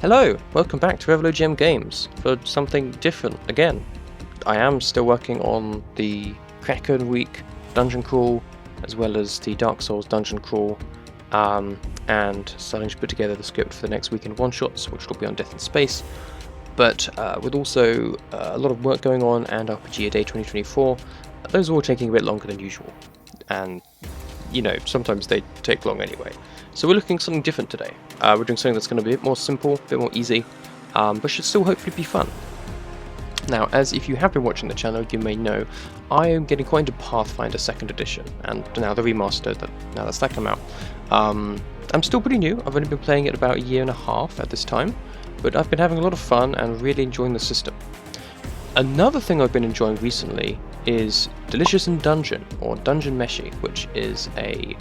Hello, welcome back to RevoluGM Games for something different again. I am still working on the Kraken Week dungeon crawl as well as the Dark Souls dungeon crawl and starting to put together the script for the next weekend one-shots, which will be on Death in Space. But with also a lot of work going on and RPG A Day 2024, those are all taking a bit longer than usual. And, you know, sometimes they take long anyway. So we're looking at something different today. We're doing something that's going to be a bit more simple, a bit more easy, but should still hopefully be fun. Now, as if you have been watching the channel, you may know, I am getting quite into Pathfinder 2nd edition, and now the remaster, now that's come out. I'm still pretty new, I've only been playing it about a year and a half at this time, but I've been having a lot of fun and really enjoying the system. Another thing I've been enjoying recently is Delicious in Dungeon, or Dungeon Meshi, which is a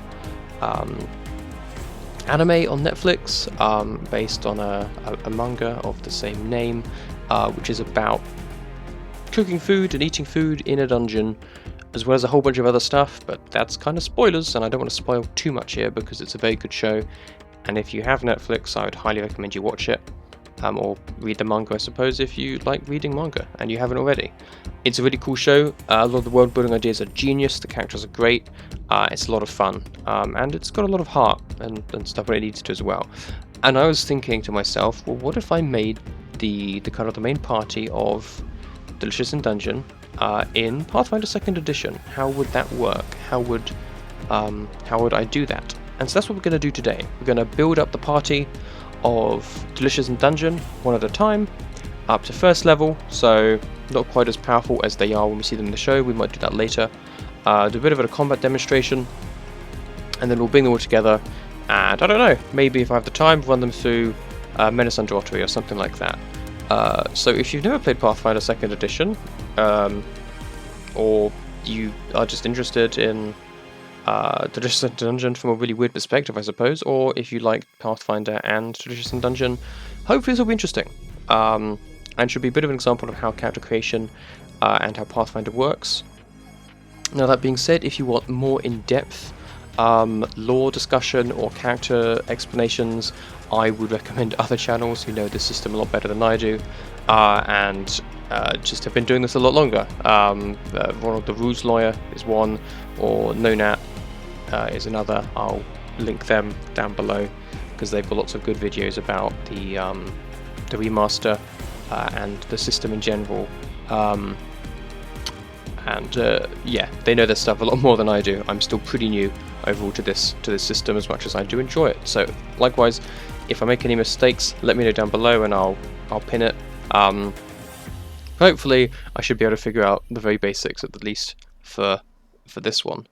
anime on Netflix based on a manga of the same name, which is about cooking food and eating food in a dungeon, as well as a whole bunch of other stuff, but that's kind of spoilers and I don't want to spoil too much here because it's a very good show, and if you have Netflix I would highly recommend you watch it, or read the manga I suppose if you like reading manga and you haven't already. It's a really cool show, a lot of the world building ideas are genius, the characters are great, it's a lot of fun, and it's got a lot of heart and stuff that it needs to as well. And I was thinking to myself, well, what if I made the kind of the main party of Delicious in Dungeon in Pathfinder 2nd edition? How would that work? How would I do that? And so that's what we're going to do today. We're going to build up the party of Delicious in Dungeon one at a time up to first level, so not quite as powerful as they are when we see them in the show. We might do that later. Do a bit of a combat demonstration, and then we'll bring them all together, and I don't know, maybe if I have the time, run them through Menace Under Ottery or something like that. So if you've never played Pathfinder 2nd edition, or you are just interested in Delicious in Dungeon from a really weird perspective, I suppose, or if you like Pathfinder and Delicious in Dungeon, hopefully this will be interesting, and should be a bit of an example of how character creation and how Pathfinder works. Now, that being said, if you want more in-depth lore discussion or character explanations, I would recommend other channels who know this system a lot better than I do, and just have been doing this a lot longer. Ronald the Ruse Lawyer is one, or Nonat is another. I'll link them down below because they've got lots of good videos about the remaster and the system in general. Yeah, they know their stuff a lot more than I do. I'm still pretty new overall to this system, as much as I do enjoy it. So likewise, if I make any mistakes, let me know down below and I'll pin it. Hopefully I should be able to figure out the very basics at least for this one.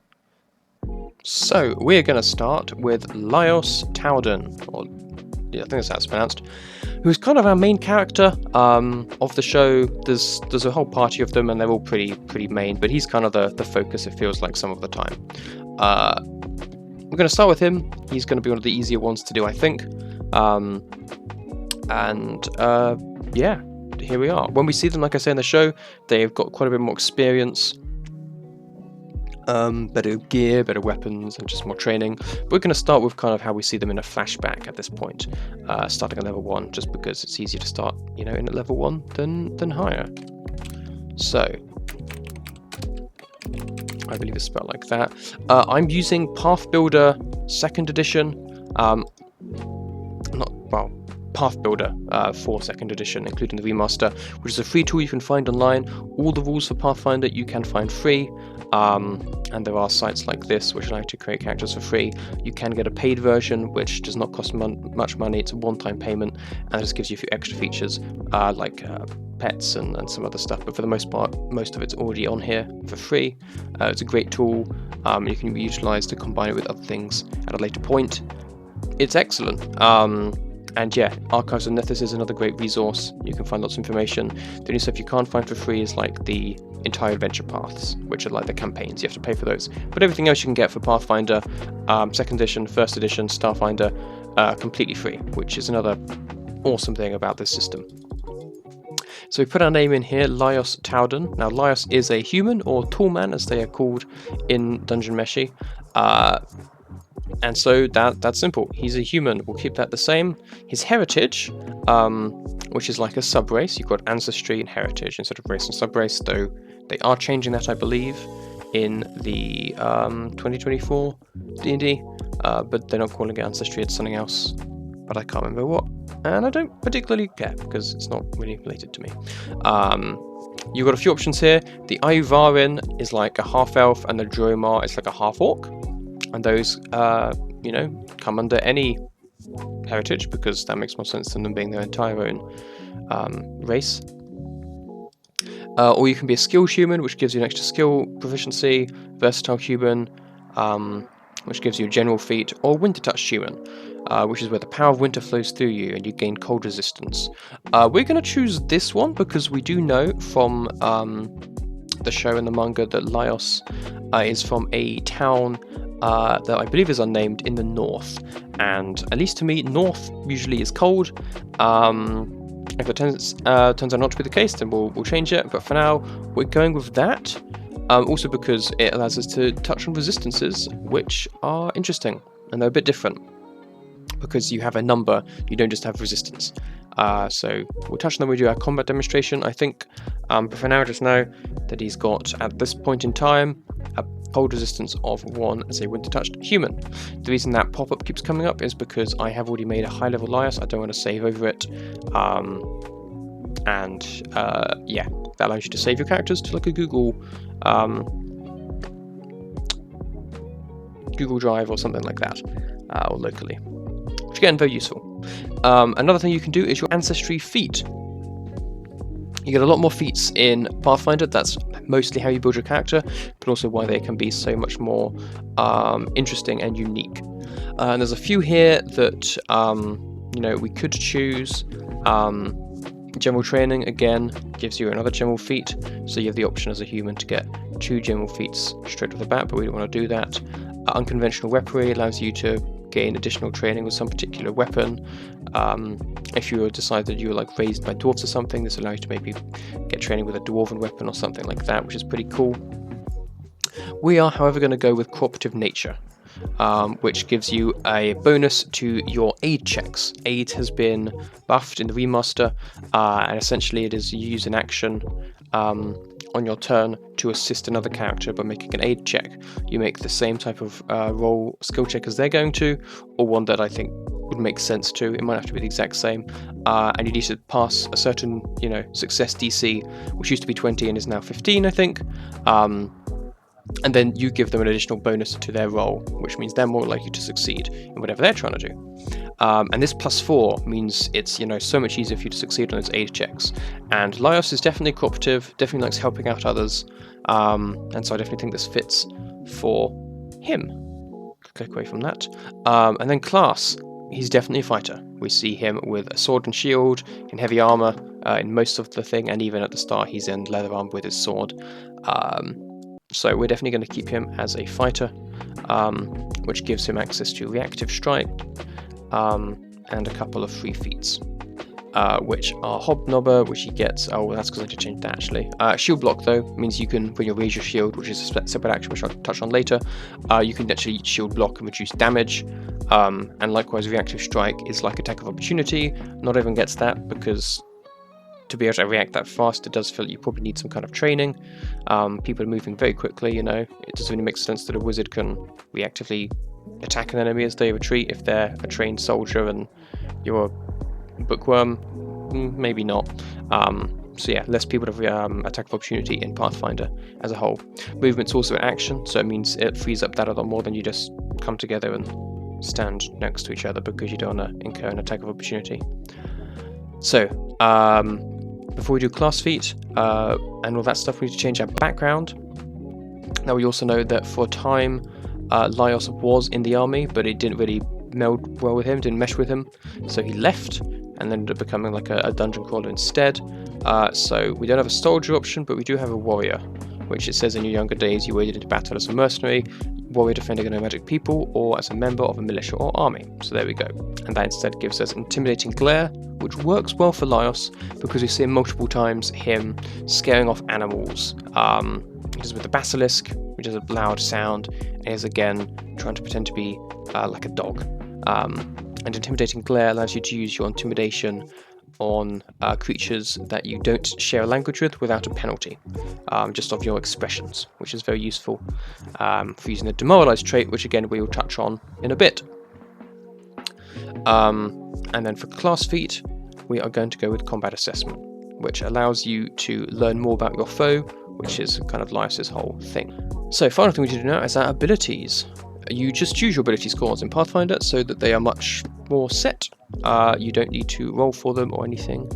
So we're going to start with Laios Touden, or yeah, I think that's how it's pronounced, who's kind of our main character of the show. There's a whole party of them and they're all pretty main, but he's kind of the focus, it feels like, some of the time. We're going to start with him. He's going to be one of the easier ones to do, I think. Yeah, here we are. When we see them, like I say in the show, they've got quite a bit more experience, better gear, better weapons, and just more training. But we're going to start with kind of how we see them in a flashback at this point, starting at level 1, just because it's easier to start, you know, in at level 1 than higher. So I believe it's spelled like that. I'm using Pathbuilder 2nd edition. Pathbuilder for 2nd edition, including the remaster, which is a free tool you can find online. All the rules for Pathfinder you can find free, and there are sites like this which allow you to create characters for free. You can get a paid version which does not cost much money. It's a one-time payment and it just gives you a few extra features like pets and some other stuff, but for the most part, most of it's already on here for free. It's a great tool. You can utilize to combine it with other things at a later point. It's excellent. And yeah, Archives of Nethys is another great resource. You can find lots of information. The only stuff you can't find for free is like the entire adventure paths, which are like the campaigns. You have to pay for those. But everything else you can get for Pathfinder, 2nd edition, 1st edition, Starfinder, completely free, which is another awesome thing about this system. So we put our name in here, Laios Touden. Now, Laios is a human, or tall man as they are called in Dungeon Meshi. And so that's simple. He's a human. We'll keep that the same. His heritage, which is like a sub-race. You've got ancestry and heritage instead of race and sub-race, though they are changing that, I believe, in the 2024 D&D, but they're not calling it ancestry, it's something else, but I can't remember what, and I don't particularly care because it's not really related to me. You've got a few options here. The Ayuvarin is like a half-elf, and the Dromar is like a half-orc, and those, come under any heritage because that makes more sense than them being their entire own race. Or you can be a skilled human, which gives you an extra skill proficiency, versatile human, which gives you a general feat, or winter touched human, which is where the power of winter flows through you and you gain cold resistance. We're going to choose this one because we do know from the show and the manga that Laios is from a town that I believe is unnamed in the north, and at least to me, north usually is cold. If it turns out not to be the case, then we'll change it, but for now we're going with that, also because it allows us to touch on resistances, which are interesting, and they're a bit different because you have a number, you don't just have resistance. So we'll touch on them when we do our combat demonstration, I think, but for now just know that he's got, at this point in time, a cold resistance of 1 as a winter touched human. The reason that pop-up keeps coming up is because I have already made a high level Laios. I don't want to save over it, yeah, that allows you to save your characters to like a Google Drive or something like that, or locally, which again, very useful. Another thing you can do is your ancestry feat. You get a lot more feats in Pathfinder. That's mostly how you build your character, but also why they can be so much more interesting and unique. And there's a few here that we could choose. General training again gives you another general feat, so you have the option as a human to get 2 general feats straight off the bat, but we don't want to do that. Unconventional weaponry allows you to gain additional training with some particular weapon. If you decide that you're like raised by dwarves or something, this allows you to maybe get training with a dwarven weapon or something like that, which is pretty cool. We are, however, going to go with cooperative nature, which gives you a bonus to your aid checks. Aid has been buffed in the remaster, and essentially it is you use an action on your turn to assist another character by making an aid check. You make the same type of roll skill check as they're going to, or one that I think would make sense to. It might have to be the exact same, and you need to pass a certain success DC, which used to be 20 and is now 15, I think. And then you give them an additional bonus to their roll, which means they're more likely to succeed in whatever they're trying to do. And this +4 means it's so much easier for you to succeed on those aid checks. And Laios is definitely cooperative, definitely likes helping out others, and so I definitely think this fits for him. Click away from that. And then class, he's definitely a fighter. We see him with a sword and shield, in heavy armor, in most of the thing, and even at the start he's in leather armor with his sword. So we're definitely going to keep him as a fighter, which gives him access to reactive strike, and a couple of free feats, which are hobnobber, which he gets. Oh, that's because I did change that actually. Shield block though means you can, when you raise your shield, which is a separate action which I'll touch on later, you can actually shield block and reduce damage. And likewise, reactive strike is like attack of opportunity. Not everyone gets that because to be able to react that fast, it does feel like you probably need some kind of training. People are moving very quickly, it doesn't really make sense that a wizard can reactively attack an enemy as they retreat if they're a trained soldier and you're a bookworm. Maybe not. So yeah, less people have attack of opportunity in Pathfinder as a whole. Movement's also an action, so it means it frees up that a lot more than you just come together and stand next to each other because you don't want to incur an attack of opportunity. So, before we do class feat and all that stuff, we need to change our background. Now we also know that for a time, Laios was in the army, but it didn't really meld well with him, didn't mesh with him, so he left and ended up becoming like a dungeon crawler instead. So we don't have a soldier option, but we do have a warrior, which it says in your younger days you waded into battle as a mercenary, warrior defending a nomadic people, or as a member of a militia or army. So there we go. And that instead gives us intimidating glare, which works well for Laios because we see multiple times him scaring off animals. He does with the basilisk, which is a loud sound, and is again trying to pretend to be like a dog. And intimidating glare allows you to use your intimidation on creatures that you don't share a language with without a penalty, just of your expressions, which is very useful for using the demoralize trait, which again we will touch on in a bit. And then for class feat, we are going to go with combat assessment, which allows you to learn more about your foe, which is kind of Laios' whole thing. So final thing we need to do now is our abilities. You just choose your ability scores in Pathfinder so that they are much more set. You don't need to roll for them or anything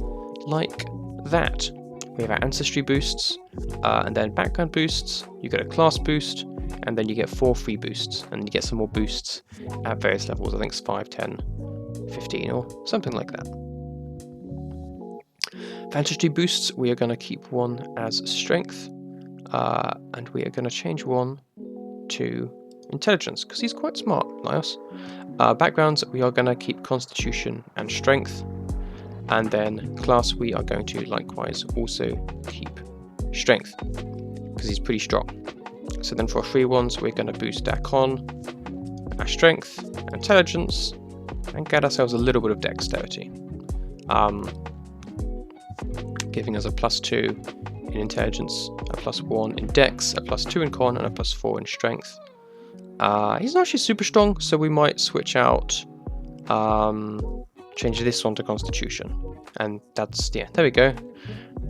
like that. We have our ancestry boosts, and then background boosts. You get a class boost, and then you get 4 free boosts, and you get some more boosts at various levels. I think it's 5, 10, 15 or something like that. For ancestry boosts, we are going to keep one as strength, and we are going to change one to intelligence, because he's quite smart, Laios. Backgrounds, we are going to keep constitution and strength, and then class we are going to likewise also keep strength, because he's pretty strong. So then for our free ones, we're going to boost our con, our strength, intelligence, and get ourselves a little bit of dexterity, giving us a +2 in intelligence, a +1 in dex, a +2 in con, and a +4 in strength. He's not actually super strong, so we might switch out, change this one to constitution, and that's, yeah, there we go.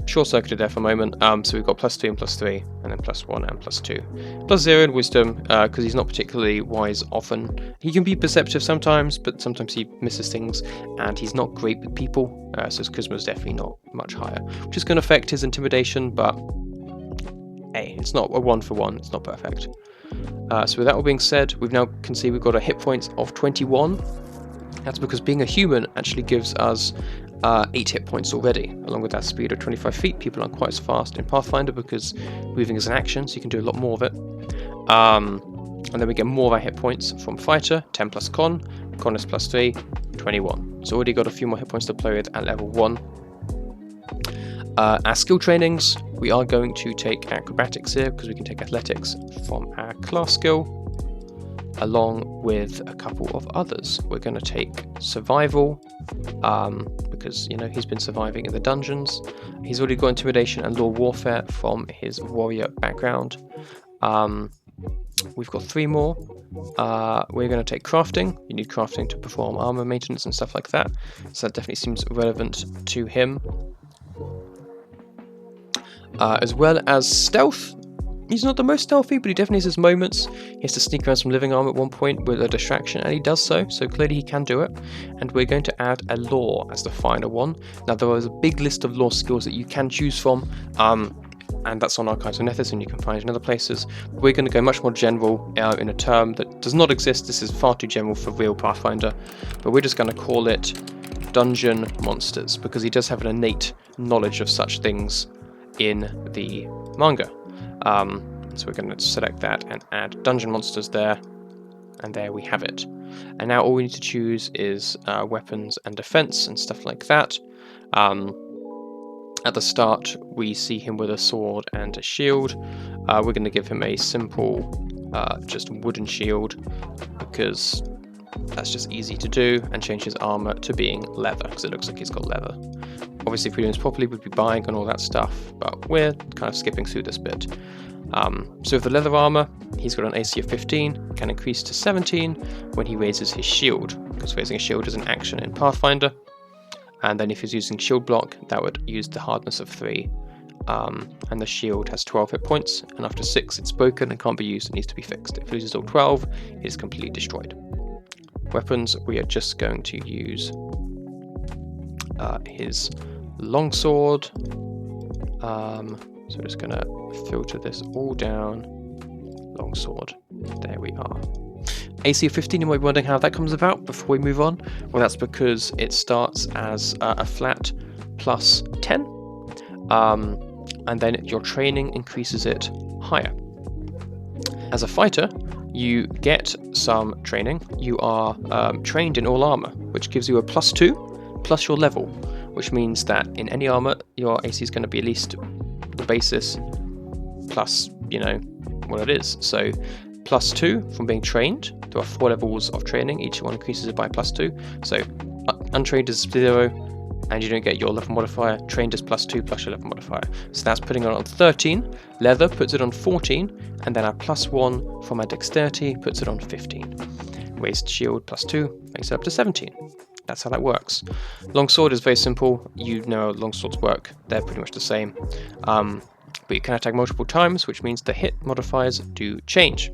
Short-circuited there for a moment. So we've got +2 and +3, and then +1 and +2. +0 in wisdom, because he's not particularly wise often. He can be perceptive sometimes, but sometimes he misses things, and he's not great with people, so his charisma is definitely not much higher, which is going to affect his intimidation, but hey, it's not a 1-for-1, it's not perfect. So with that all being said, we now can see we've got a hit points of 21. That's because being a human actually gives us 8 hit points already, along with that speed of 25 feet. People aren't quite as fast in Pathfinder because moving is an action, so you can do a lot more of it. And then we get more of our hit points from fighter, 10 plus con is +3, 21. So already got a few more hit points to play with at level 1. Our skill trainings, we are going to take acrobatics here because we can take athletics from our class skill, along with a couple of others. We're going to take survival, because, you know, he's been surviving in the dungeons. He's already got intimidation and law warfare from his warrior background. We've got 3 more. We're going to take crafting. You need crafting to perform armor maintenance and stuff like that, so that definitely seems relevant to him. As well as stealth. He's not the most stealthy, but he definitely has his moments. He has to sneak around some living armor at one point with a distraction, and he does so clearly he can do it. And we're going to add a law as the final one. Now, there is a big list of law skills that you can choose from, and that's on Archives of Nethys, and you can find it in other places. We're going to go much more general in a term that does not exist. This is far too general for real Pathfinder, but we're just going to call it Dungeon Monsters, because he does have an innate knowledge of such things in the manga. So we're going to select that and add Dungeon Monsters there, and there we have it. And now all we need to choose is weapons and defense and stuff like that. At the start we see him with a sword and a shield. We're going to give him a simple just wooden shield, because that's just easy to do, and change his armor to being leather, because it looks like he's got leather. Obviously, if we're doing this properly, we'd be buying and all that stuff, but we're kind of skipping through this bit. So with the leather armor, he's got an AC of 15, can increase to 17 when he raises his shield, because raising a shield is an action in Pathfinder. And then if he's using shield block, that would use the hardness of 3. And the shield has 12 hit points, and after 6 it's broken and can't be used, it needs to be fixed. If it loses all 12, it is completely destroyed. Weapons, we are just going to use his longsword. So we're just going to filter this all down. Longsword. There we are. AC of 15, you might be wondering how that comes about before we move on. Well, that's because it starts as a flat plus 10, and then your training increases it higher. As a fighter, you get some training. You are trained in all armor, which gives you a +2 plus your level, which means that in any armor, your AC is going to be at least the basis plus, you know, what it is. So +2 from being trained. There are 4 levels of training. Each one increases it by +2. So untrained is 0, and you don't get your level modifier. Trained is +2 plus your level modifier. So that's putting it on 13. Leather puts it on 14, and then our +1 from our dexterity puts it on 15. Raised shield +2 makes it up to 17. That's how that works. Longsword is very simple. You know how longswords work. They're pretty much the same. But you can attack multiple times, which means the hit modifiers do change.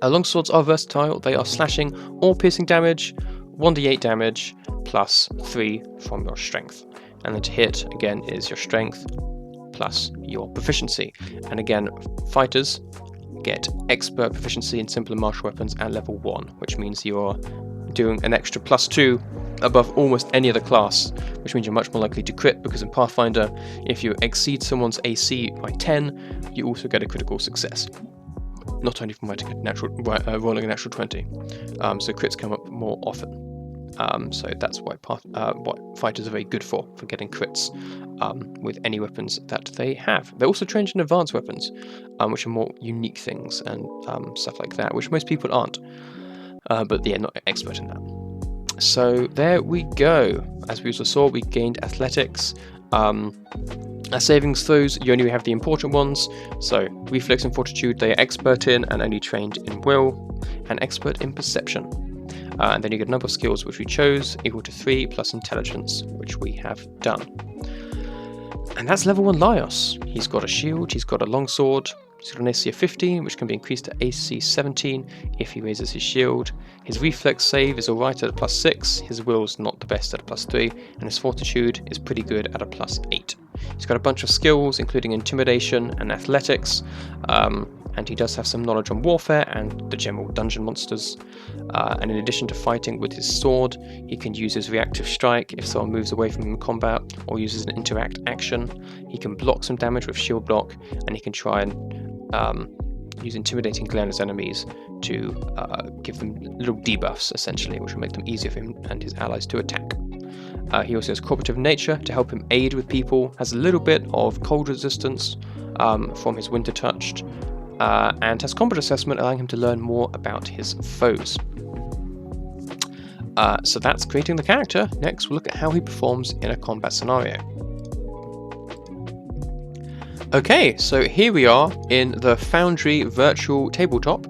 Longswords are versatile. They are slashing or piercing damage, 1d8 damage, plus 3 from your strength. And then to hit, again, is your strength plus your proficiency. And again, fighters get expert proficiency in simpler martial weapons at level 1, which means you're doing an extra +2 above almost any other class, which means you're much more likely to crit, because in Pathfinder, if you exceed someone's AC by 10, you also get a critical success. Not only from rolling a natural 20. So crits come up more often. So that's what fighters are very good for getting crits with any weapons that they have. They're also trained in advanced weapons, which are more unique things and stuff like that, which most people aren't. But they're not expert in that. So there we go. As we also saw, we gained athletics. Our savings throws, you only have the important ones. So reflex and fortitude, they are expert in and only trained in will, and expert in perception. And then you get a number of skills which we chose, equal to 3 plus intelligence, which we have done. And that's level 1 Laios. He's got a shield, he's got a longsword, he's got an AC of 15, which can be increased to AC 17 if he raises his shield. His reflex save is alright at a +6, his will's not the best at a +3, and his fortitude is pretty good at a +8. He's got a bunch of skills, including intimidation and athletics, and he does have some knowledge on warfare and the general dungeon monsters. And in addition to fighting with his sword, he can use his reactive strike if someone moves away from him in combat, or uses an interact action. He can block some damage with shield block, and he can try and use intimidating glare on his enemies to give them little debuffs, essentially, which will make them easier for him and his allies to attack. He also has cooperative nature to help him aid with people, has a little bit of cold resistance from his winter touched, and has combat assessment, allowing him to learn more about his foes. So that's creating the character. Next, we'll look at how he performs in a combat scenario. Okay, so here we are in the Foundry virtual tabletop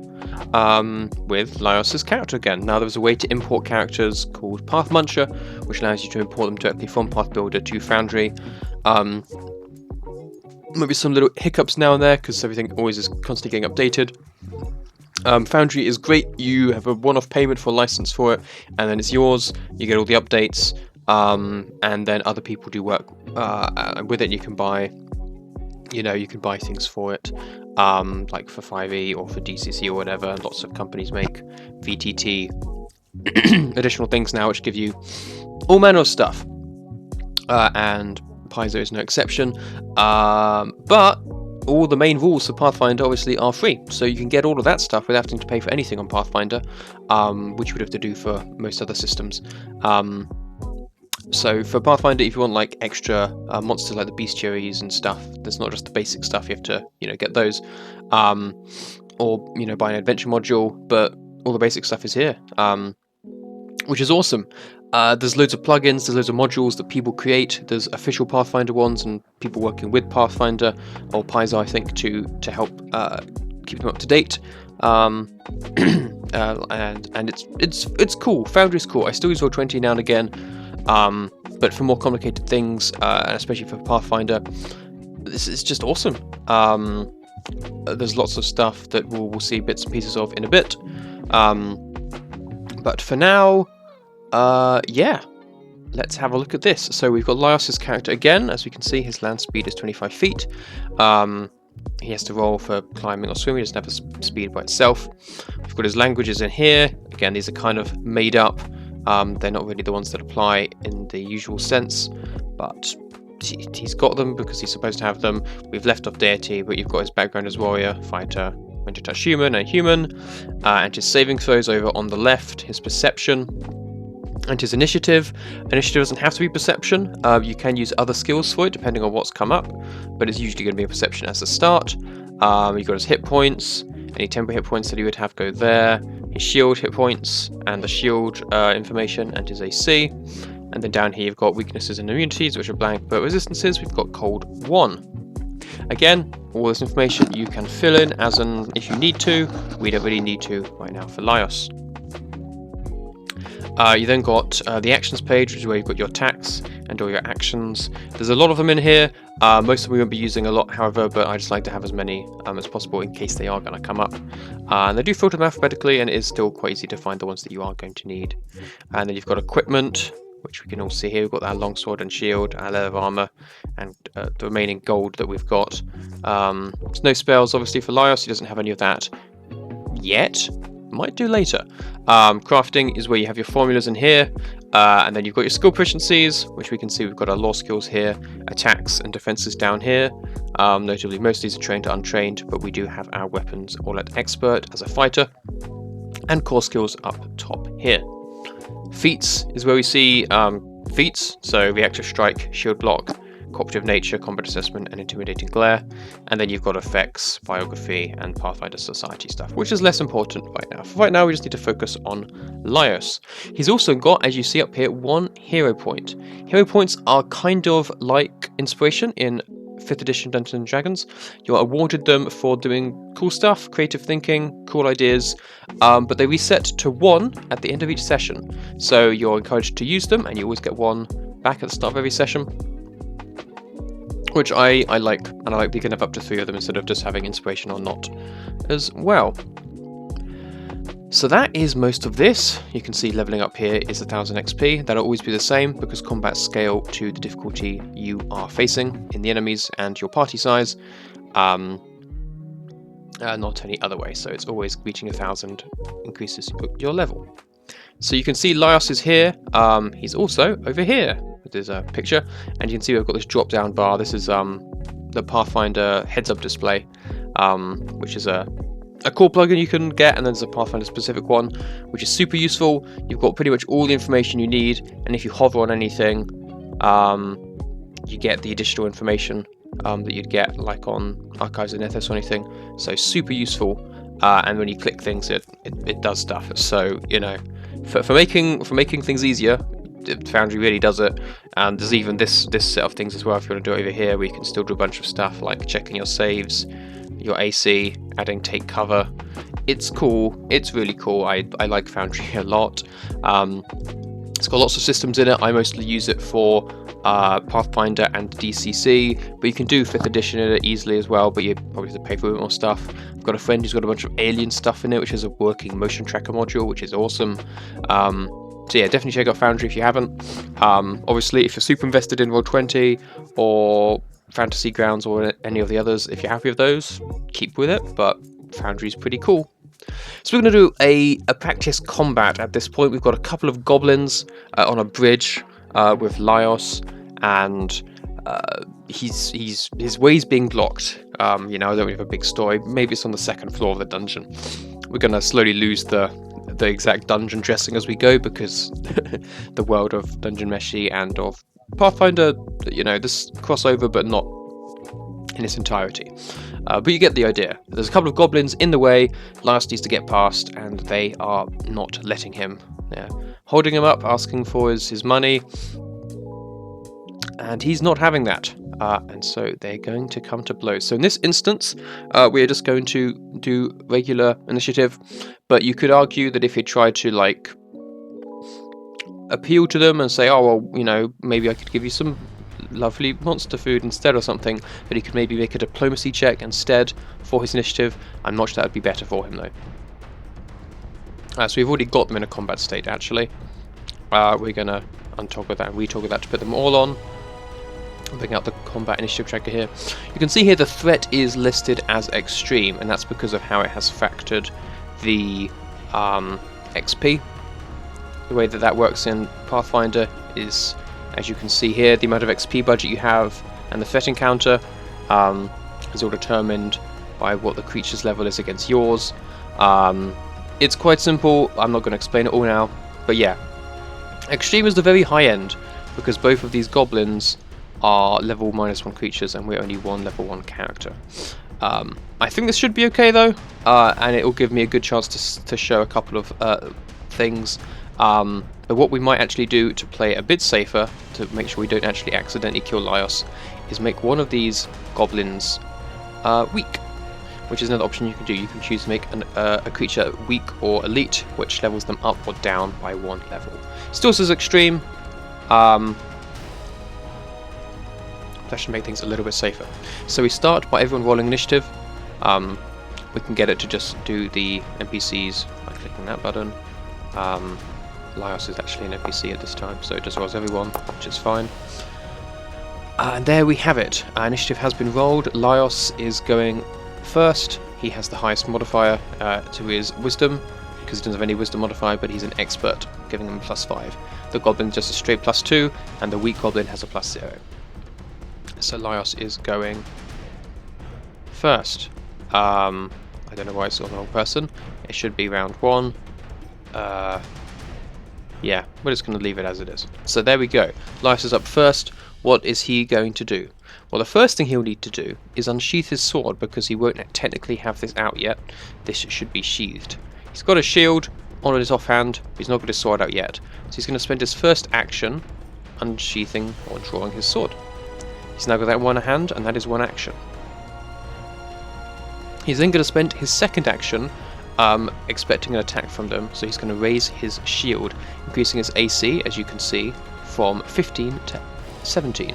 with Laios' character again. Now there's a way to import characters called Path Muncher, which allows you to import them directly from Path Builder to Foundry. Maybe some little hiccups now and there because everything always is constantly getting updated. Foundry is great. You have a one-off payment for a license for it, and then it's yours. You get all the updates, and then other people do work with it. You can buy, you can buy things for it, like for 5e or for DCC or whatever. Lots of companies make VTT additional things now, which give you all manner of stuff, and Paizo is no exception. But all the main rules for Pathfinder obviously are free, so you can get all of that stuff without having to pay for anything on Pathfinder, which you would have to do for most other systems. So for Pathfinder, if you want like extra monsters like the bestiaries and stuff, there's not just the basic stuff. You have to, get those, or buy an adventure module. But all the basic stuff is here, which is awesome. There's loads of plugins, there's loads of modules that people create. There's official Pathfinder ones and people working with Pathfinder or Paizo, I think, to help keep them up to date. And it's cool. Foundry's cool. I still use Roll20 now and again. But for more complicated things, and especially for Pathfinder, this is just awesome. There's lots of stuff that we'll see bits and pieces of in a bit. But for now, let's have a look at this. So we've got Laios' character again. As we can see, his land speed is 25 feet. He has to roll for climbing or swimming. He doesn't have a speed by itself. We've got his languages in here. Again, these are kind of made up. They're not really the ones that apply in the usual sense, but he's got them because he's supposed to have them. We've left off deity, but you've got his background as warrior, fighter, winter touch human, and human, and his saving throws over on the left, his perception, and his initiative. Initiative doesn't have to be perception. You can use other skills for it depending on what's come up, but it's usually going to be a perception as a start. You've got his hit points, any temporary hit points that he would have go there, his shield hit points, and the shield information, and his AC. And then down here you've got weaknesses and immunities, which are blank, but resistances, we've got cold 1. Again, all this information you can fill in as and if you need to. We don't really need to right now for Laios. You then got the actions page, which is where you've got your attacks and all your actions. There's a lot of them in here. Most of them we won't be using a lot, however, but I just like to have as many as possible in case they are going to come up. And they do filter them alphabetically, and it is still quite easy to find the ones that you are going to need. And then you've got equipment, which we can all see here. We've got our longsword and shield, our leather armor, and the remaining gold that we've got. There's no spells, obviously, for Laios. He doesn't have any of that yet. Might do later. Crafting is where you have your formulas in here, and then you've got your skill proficiencies, which we can see we've got our law skills here, attacks and defenses down here. Notably, most of these are trained to untrained, but we do have our weapons all at expert as a fighter, and core skills up top here. Feats is where we see feats, so reactive strike, shield block, cooperative nature, combat assessment, and intimidating glare. And then you've got effects, biography, and Pathfinder society stuff, which is less important right now. For right now, we just need to focus on Laios. He's also got, as you see up here, 1 hero point. Hero points are kind of like inspiration in 5th edition Dungeons & Dragons. You're awarded them for doing cool stuff, creative thinking, cool ideas, but they reset to 1 at the end of each session. So you're encouraged to use them, and you always get 1 back at the start of every session, which I like, and I like being up to 3 of them instead of just having inspiration or not as well. So that is most of this. You can see leveling up here is 1000 XP. That'll always be the same because combats scale to the difficulty you are facing in the enemies and your party size, not any other way. So it's always reaching 1000 increases your level. So you can see Laios is here. He's also over here. There's a picture, and you can see we've got this drop down bar. This is the Pathfinder heads up display, which is a cool plugin you can get, and then there's a Pathfinder specific one, which is super useful. You've got pretty much all the information you need, and if you hover on anything, you get the additional information that you'd get like on Archives of Nethys or anything. So super useful, and when you click things, it does stuff. So you know, for making things easier, Foundry really does it. And there's even this set of things as well if you want to do it over here, where you can still do a bunch of stuff like checking your saves, your AC, adding take cover. It's cool. It's really cool. I like Foundry a lot. It's got lots of systems in it. I mostly use it for Pathfinder and DCC, but you can do 5th edition in it easily as well, but you probably have to pay for a bit more stuff. I've got a friend who's got a bunch of alien stuff in it, which is a working motion tracker module, which is awesome. So yeah, definitely check out Foundry if you haven't. Obviously, if you're super invested in Roll20 or Fantasy Grounds or any of the others, if you're happy with those, keep with it, but Foundry's pretty cool. So we're going to do a practice combat at this point. We've got a couple of goblins on a bridge with Laios, and his way's being blocked. You know, I don't really have a big story. Maybe it's on the 2nd floor of the dungeon. We're going to slowly lose the exact dungeon dressing as we go, because the world of Dungeon Meshi and of Pathfinder, you know, this crossover, but not in its entirety. But you get the idea. There's a couple of goblins in the way. Laios needs to get past, and they are not letting him. They're holding him up, asking for his money, and he's not having that. And so they're going to come to blows. So in this instance, we're just going to do regular initiative, but you could argue that if he tried to like appeal to them and say, oh well, you know, maybe I could give you some lovely monster food instead or something, that he could maybe make a diplomacy check instead for his initiative. I'm not sure that would be better for him though. So we've already got them in a combat state actually. We're going to untoggle that and retoggle that to put them all on. Bring out the combat initiative tracker here. You can see here the threat is listed as extreme, and that's because of how it has factored the XP. The way that works in Pathfinder is, as you can see here, the amount of XP budget you have and the threat encounter is all determined by what the creature's level is against yours. It's quite simple. I'm not going to explain it all now, but yeah. Extreme is the very high end, because both of these goblins are level -1 creatures, and we're only 1 level 1 character. I think this should be okay though, and it will give me a good chance to show a couple of things. But what we might actually do to play a bit safer, to make sure we don't actually accidentally kill Laios, is make one of these goblins weak, which is another option you can do. You can choose to make a creature weak or elite, which levels them up or down by 1 level. Still says extreme. That should make things a little bit safer. So we start by everyone rolling initiative. We can get it to just do the NPCs by clicking that button. Laios is actually an NPC at this time, so it just rolls everyone, which is fine. And there we have it. Initiative has been rolled. Laios is going first. He has the highest modifier to his wisdom, because he doesn't have any wisdom modifier, but he's an expert, giving him +5. The goblin just a straight +2, and the weak goblin has a +0. So Laios is going first. I don't know why it's on the wrong person. It should be round 1. Yeah, we're just going to leave it as it is. So there we go. Laios is up first. What is he going to do? Well, the first thing he'll need to do is unsheath his sword, because he won't technically have this out yet. This should be sheathed. He's got a shield on his offhand, but he's not got his sword out yet. So he's going to spend his first action unsheathing or drawing his sword. He's now got that in one hand, and that is one action. He's then going to spend his second action expecting an attack from them, so he's going to raise his shield, increasing his AC, as you can see, from 15 to 17,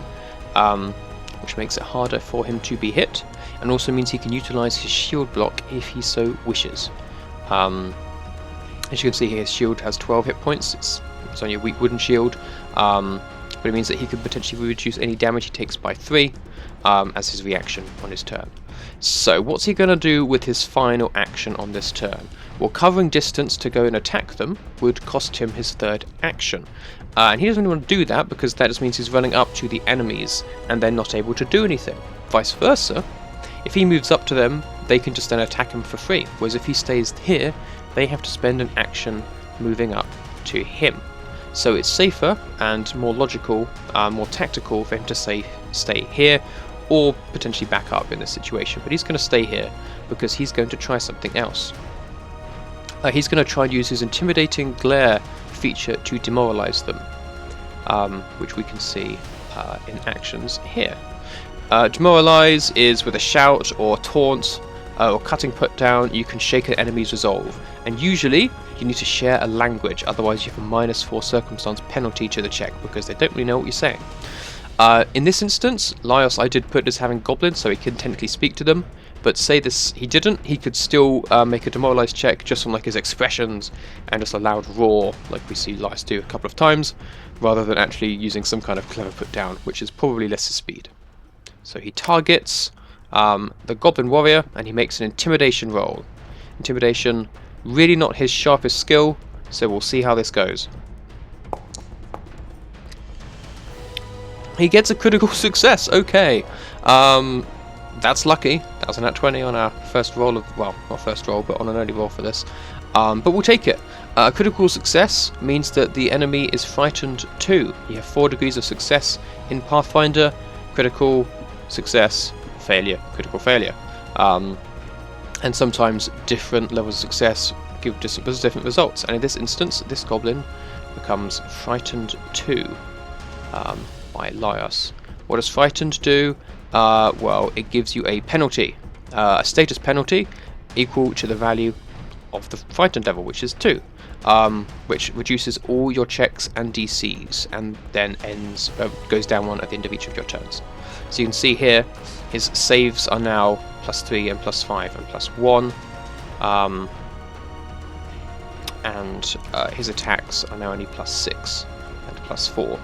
which makes it harder for him to be hit, and also means he can utilise his shield block if he so wishes. As you can see here, his shield has 12 hit points. It's only a weak wooden shield, but it means that he could potentially reduce any damage he takes by 3 as his reaction on his turn. So what's he going to do with his final action on this turn? Well, covering distance to go and attack them would cost him his third action. And he doesn't really want to do that, because that just means he's running up to the enemies and they're not able to do anything. Vice versa, if he moves up to them, they can just then attack him for free. Whereas if he stays here, they have to spend an action moving up to him. So it's safer and more logical, more tactical for him to stay here, or potentially back up in this situation. But he's going to stay here because he's going to try something else. He's going to try and use his intimidating glare feature to demoralize them, which we can see in actions here. Demoralize is with a shout or taunt or cutting put down. You can shake an enemy's resolve, and usually you need to share a language, otherwise you have a -4 circumstance penalty to the check, because they don't really know what you're saying. In this instance, Laios, I did put as having goblins, so he can technically speak to them, but say this he didn't, he could still make a demoralize check just from like his expressions and just a loud roar, like we see Laios do a couple of times, rather than actually using some kind of clever put down, which is probably less his speed. So he targets the goblin warrior, and he makes an intimidation roll. Intimidation, really not his sharpest skill, so we'll see how this goes. He gets a critical success. Okay, that's lucky. That was a nat 20 on our first roll of, well, not first roll, but on an early roll for this. But we'll take it. Critical success means that the enemy is frightened too. You have 4 degrees of success in Pathfinder. Critical success, failure, critical failure. And sometimes different levels of success give different results. And in this instance, this goblin becomes frightened too. By Laios. What does frightened do? Well, it gives you a penalty, a status penalty equal to the value of the frightened level, which is 2, which reduces all your checks and DCs, and then goes down 1 at the end of each of your turns. So you can see here, his saves are now +3 and +5 and +1, and his attacks are now only +6 and +4.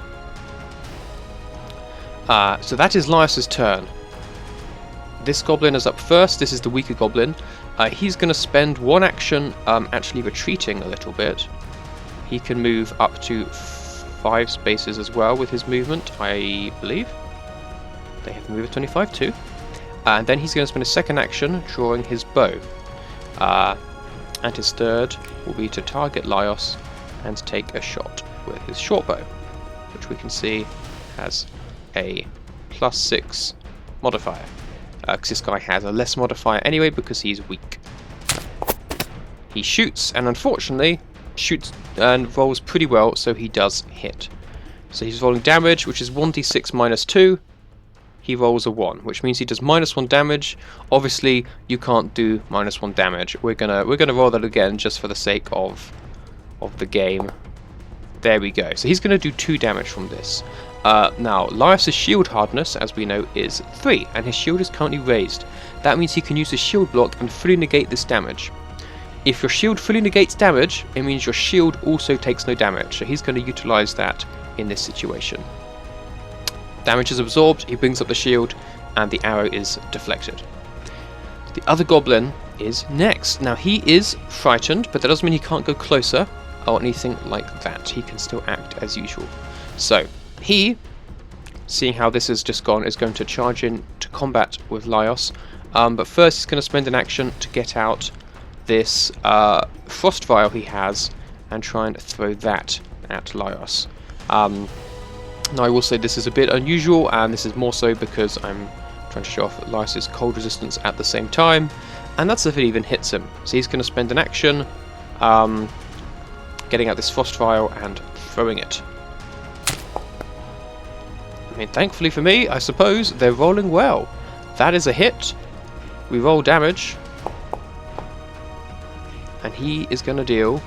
So that is Laios' turn. This goblin is up first. This is the weaker goblin. He's going to spend 1 action actually retreating a little bit. He can move up to 5 spaces as well with his movement, I believe. They have the move of 25 too. And then he's going to spend a second action drawing his bow. And his third will be to target Laios and take a shot with his short bow, which we can see has a +6 modifier. because this guy has a less modifier anyway because he's weak. He shoots, and unfortunately shoots and rolls pretty well, so he does hit. So he's rolling damage, which is 1d6 minus 2. He rolls a 1, which means he does -1 damage. Obviously, you can't do -1 damage. We're gonna roll that again just for the sake of the game. There we go. So he's gonna do 2 damage from this. Now, Laios' shield hardness, as we know, is 3, and his shield is currently raised. That means he can use his shield block and fully negate this damage. If your shield fully negates damage, it means your shield also takes no damage. So he's going to utilize that in this situation. Damage is absorbed, he brings up the shield, and the arrow is deflected. The other goblin is next. Now he is frightened, but that doesn't mean he can't go closer or anything like that. He can still act as usual. So he, seeing how this has just gone, is going to charge in to combat with Laios. But first he's going to spend an action to get out this frost vial he has and try and throw that at Laios. Now I will say this is a bit unusual, and this is more so because I'm trying to show off Laios' cold resistance at the same time, and that's if it even hits him. So he's going to spend an action getting out this frost vial and throwing it. I mean, thankfully for me, I suppose, they're rolling well. That is a hit. We roll damage, and he is going to deal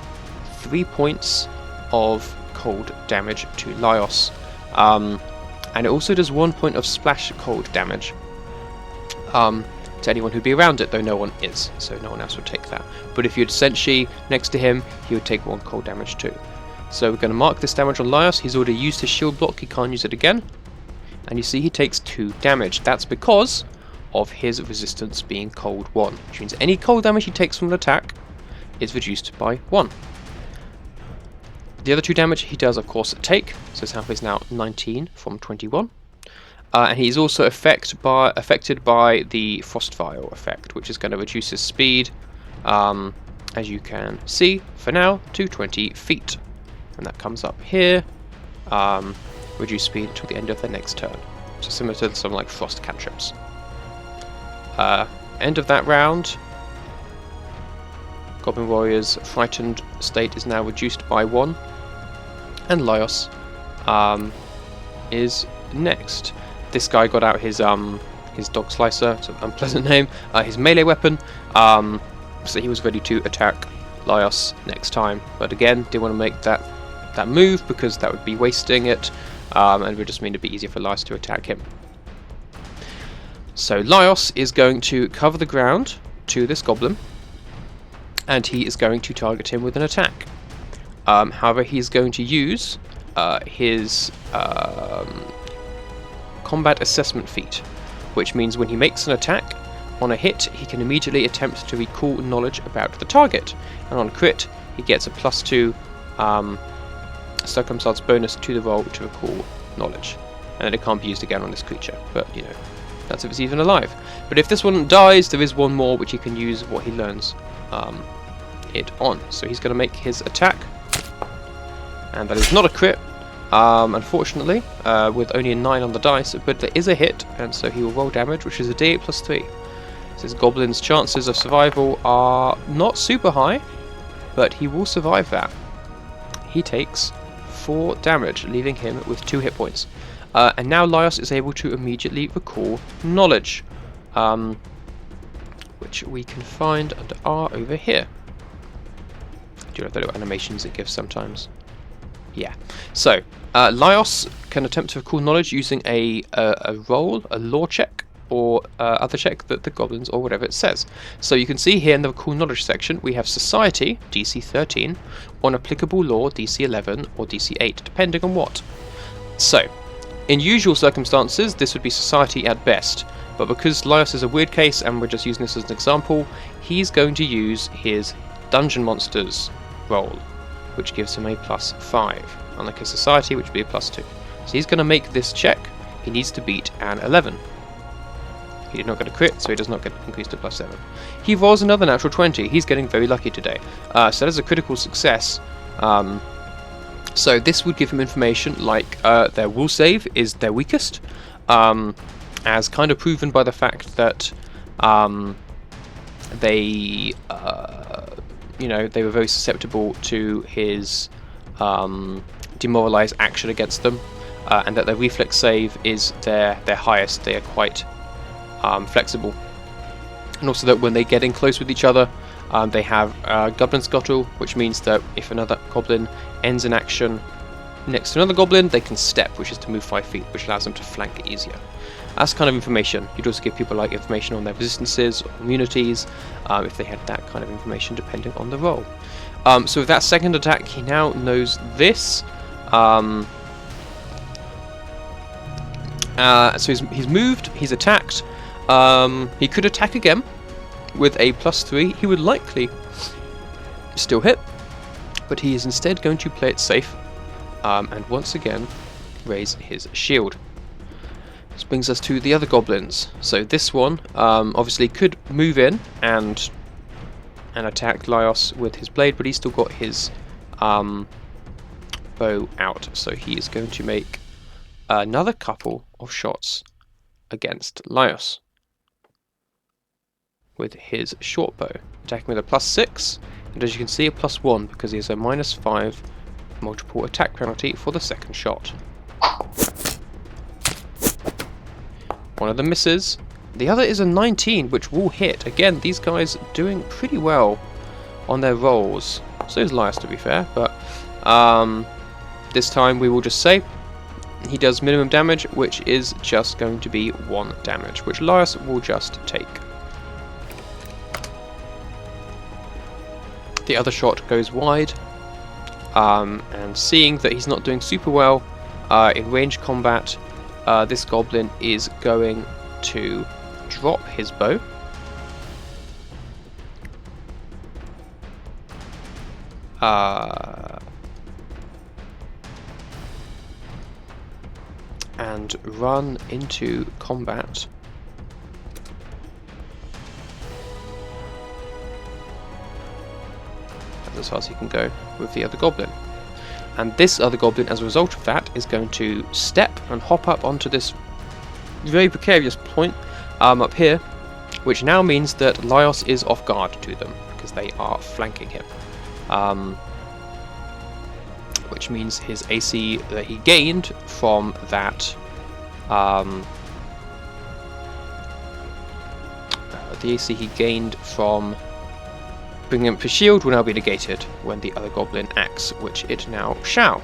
3 points of cold damage to Laios. And it also does 1 point of splash cold damage to anyone who'd be around it, though no one is, so no one else would take that. But if you had Senshi next to him, he would take 1 cold damage too. So we're going to mark this damage on Laios. He's already used his shield block, he can't use it again. And you see he takes 2 damage. That's because of his resistance being cold 1, which means any cold damage he takes from an attack is reduced by 1. The other 2 damage he does, of course, take, so his health is now 19 from 21. And he's also affected by the Frost Vial effect, which is going to reduce his speed, as you can see, for now, to 20 feet. And that comes up here, reduce speed until the end of the next turn. So similar to some like Frost cantrips. End of that round. Goblin Warrior's frightened state is now reduced by 1. And Laios is next. This guy got out his dog slicer, it's an unpleasant name, his melee weapon, so he was ready to attack Laios next time. But again, didn't want to make that move because that would be wasting it, and it would just mean it'd be easier for Laios to attack him. So Laios is going to cover the ground to this goblin, and he is going to target him with an attack. However, he's going to use his combat assessment feat, which means when he makes an attack, on a hit he can immediately attempt to recall knowledge about the target, and on crit he gets a +2 circumstance bonus to the roll to recall knowledge, and then it can't be used again on this creature, but you know, that's if it's even alive. But if this one dies, there is one more which he can use what he learns it on. So he's going to make his attack, and that is not a crit, unfortunately, with only a 9 on the dice, but there is a hit, and so he will roll damage, which is a d8 + 3. So his goblin's chances of survival are not super high, but he will survive that. He takes 4 damage, leaving him with 2 hit points. And now Laios is able to immediately recall knowledge, which we can find under R over here. Do you know the little animations it gives sometimes? Yeah. So Laios can attempt to recall knowledge using a roll, a lore check, or other check that the goblins or whatever it says. So you can see here in the recall knowledge section we have Society DC 13, or an applicable lore DC 11 or DC 8, depending on what. So in usual circumstances this would be Society at best, but because Laios is a weird case and we're just using this as an example, he's going to use his Dungeon Monsters roll, which gives him a +5, unlike a Society which would be a +2. So he's going to make this check. He needs to beat an 11. He did not get a crit, so he does not get increased to +7. He rolls another natural 20. He's getting very lucky today. So that is a critical success. So this would give him information like their will save is their weakest, as kind of proven by the fact that They, you know, they were very susceptible to his demoralize action against them, and that their reflex save is their highest. They are quite flexible, and also that when they get in close with each other, they have Goblin Scuttle, which means that if another goblin ends an action next to another goblin, they can step, which is to move 5 feet, which allows them to flank easier. That's kind of information. You'd also give people like information on their resistances or immunities, if they had that kind of information, depending on the role. So with that second attack, he now knows this. So he's moved, he's attacked. He could attack again with a +3. He would likely still hit, but he is instead going to play it safe, and once again raise his shield. This brings us to the other goblins. So this one obviously could move in and attack Laios with his blade, but he's still got his bow out, so he is going to make another couple of shots against Laios with his short bow, attacking with a +6, and as you can see a +1 because he has a -5 multiple attack penalty for the second shot. One of them misses, the other is a 19, which will hit. Again, these guys doing pretty well on their rolls. So is Laios, to be fair, but this time we will just say he does minimum damage, which is just going to be 1 damage, which Laios will just take. The other shot goes wide, and seeing that he's not doing super well in range combat, this goblin is going to drop his bow. And run into combat. As far as he can go with the other goblin. And this other goblin, as a result of that, is going to step and hop up onto this very precarious point up here, which now means that Laios is off guard to them because they are flanking him. Which means his AC that he gained from that, the AC he gained from bringing up his shield will now be negated when the other goblin acts, which it now shall.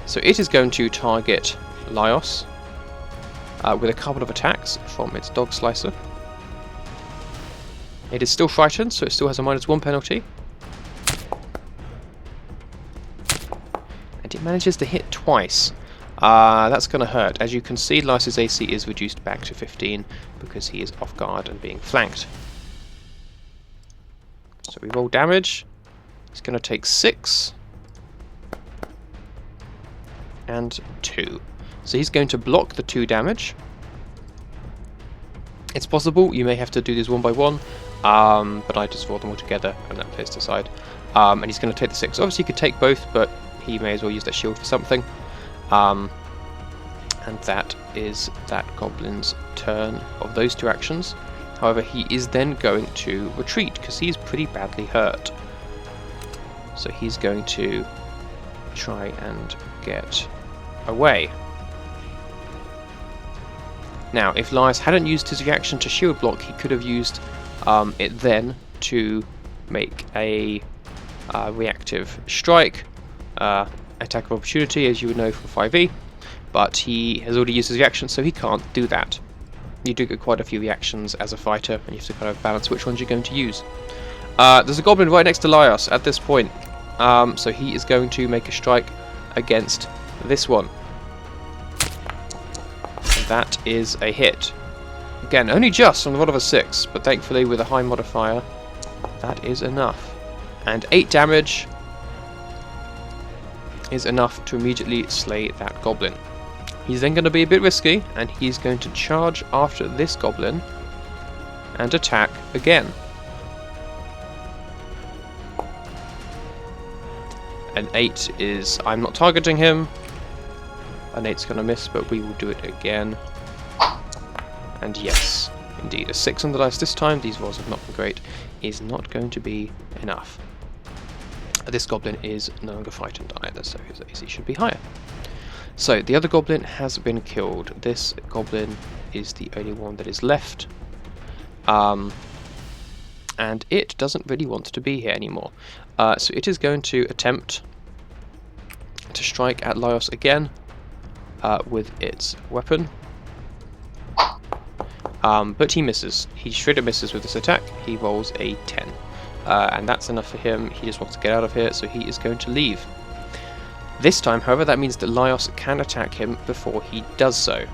So it is going to target Laios with a couple of attacks from its dog slicer. It is still frightened, so it still has a -1 penalty. And it manages to hit twice. That's going to hurt. As you can see, Laios' AC is reduced back to 15 because he is off guard and being flanked. So we roll damage. He's going to take 6 and 2. So he's going to block the 2 damage. It's possible you may have to do these one by one, but I just roll them all together and that plays to side. And he's going to take the 6. Obviously he could take both, but he may as well use that shield for something. And that is that goblin's turn of those 2 actions. However, he is then going to retreat because he's pretty badly hurt. So he's going to try and get away. Now, if Laios hadn't used his reaction to shield block, he could have used it then to make a reactive strike, attack of opportunity, as you would know from 5e, but he has already used his reaction, so he can't do that. You do get quite a few reactions as a fighter, and you have to kind of balance which ones you're going to use. There's a goblin right next to Laios at this point, so he is going to make a strike against this one. And that is a hit. Again, only just on the roll of a 6, but thankfully with a high modifier, that is enough. And 8 damage is enough to immediately slay that goblin. He's then going to be a bit risky, and he's going to charge after this goblin and attack again. An 8 is... I'm not targeting him. An 8's going to miss, but we will do it again. And yes, indeed. A 6 on the dice this time, these rolls have not been great, is not going to be enough. This goblin is no longer frightened either, so his AC should be higher. So the other goblin has been killed. This goblin is the only one that is left. And it doesn't really want to be here anymore. So it is going to attempt to strike at Laios again with its weapon. But he misses. He straight up misses with this attack. He rolls a 10. And that's enough for him. He just wants to get out of here, so he is going to leave. This time, however, that means that Laios can attack him before he does so,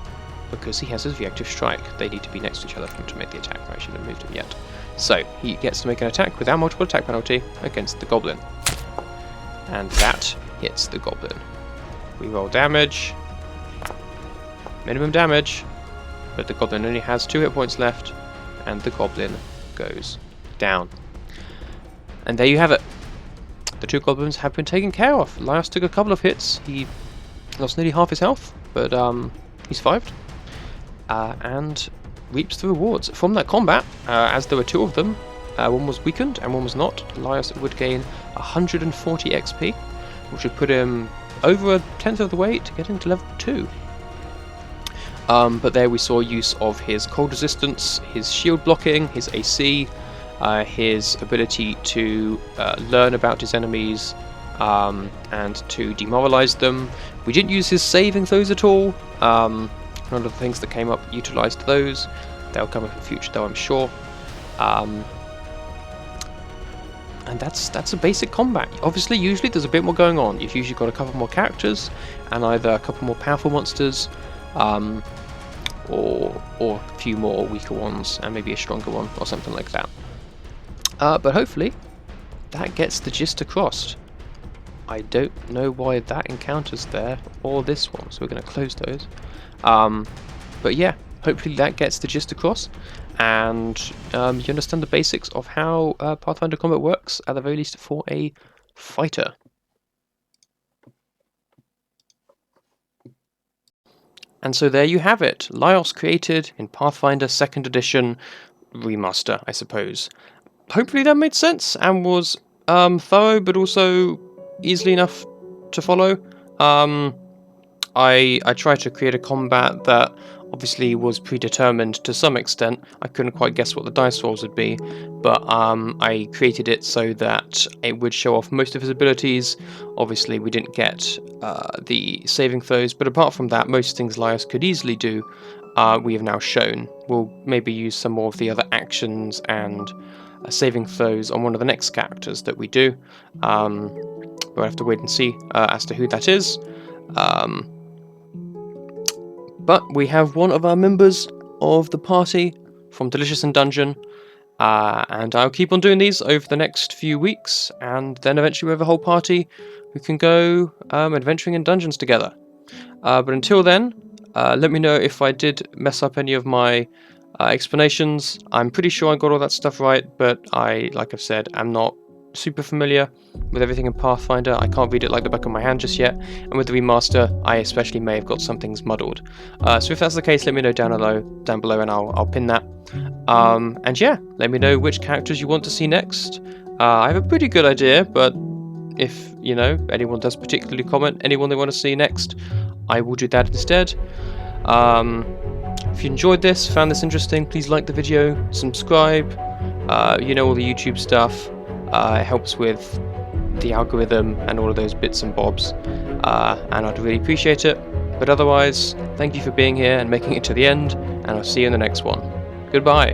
because he has his reactive strike. They need to be next to each other for him to make the attack. I shouldn't have moved him yet. So he gets to make an attack without multiple attack penalty against the goblin. And that hits the goblin. We roll damage. Minimum damage. But the goblin only has 2 hit points left, and the goblin goes down. And there you have it. The 2 goblins have been taken care of. Laios took a couple of hits. He lost nearly half his health, but he survived. And reaps the rewards from that combat. As there were 2 of them, one was weakened and one was not. Laios would gain 140 XP, which would put him over 1/10 of the way to get into level 2. But there we saw use of his cold resistance, his shield blocking, his AC, his ability to learn about his enemies and to demoralize them. We didn't use his saving throws at all. None of the things that came up utilized those. They'll come up in the future though, I'm sure. And that's a basic combat. Obviously, usually there's a bit more going on. You've usually got a couple more characters and either a couple more powerful monsters, or a few more weaker ones and maybe a stronger one or something like that. But hopefully that gets the gist across. I don't know why that encounter's there or this one, so we're going to close those. But yeah, hopefully that gets the gist across, and you understand the basics of how Pathfinder combat works, at the very least for a fighter. And so there you have it, Laios created in Pathfinder 2nd edition remaster, I suppose. Hopefully that made sense and was thorough, but also easily enough to follow. I tried to create a combat that obviously was predetermined to some extent. I couldn't quite guess what the dice rolls would be, but I created it so that it would show off most of his abilities. Obviously we didn't get the saving throws, but apart from that, most things Laios could easily do, we have now shown. We'll maybe use some more of the other actions and saving throws on one of the next characters that we do. We'll have to wait and see as to who that is. But we have one of our members of the party from Delicious and Dungeon, and I'll keep on doing these over the next few weeks, and then eventually we have a whole party who can go adventuring in dungeons together. But until then, let me know if I did mess up any of my explanations. I'm pretty sure I got all that stuff right, but like I've said, I'm not super familiar with everything in Pathfinder. I can't read it like the back of my hand just yet, and with the remaster I especially may have got some things muddled. So if that's the case, let me know down below and I'll pin that. And yeah, let me know which characters you want to see next. I have a pretty good idea, but if anyone does particularly comment anyone they want to see next, I will do that instead. If you enjoyed this, found this interesting, please like the video, subscribe, all the YouTube stuff. It helps with the algorithm and all of those bits and bobs, and I'd really appreciate it. But otherwise, thank you for being here and making it to the end, and I'll see you in the next one. Goodbye.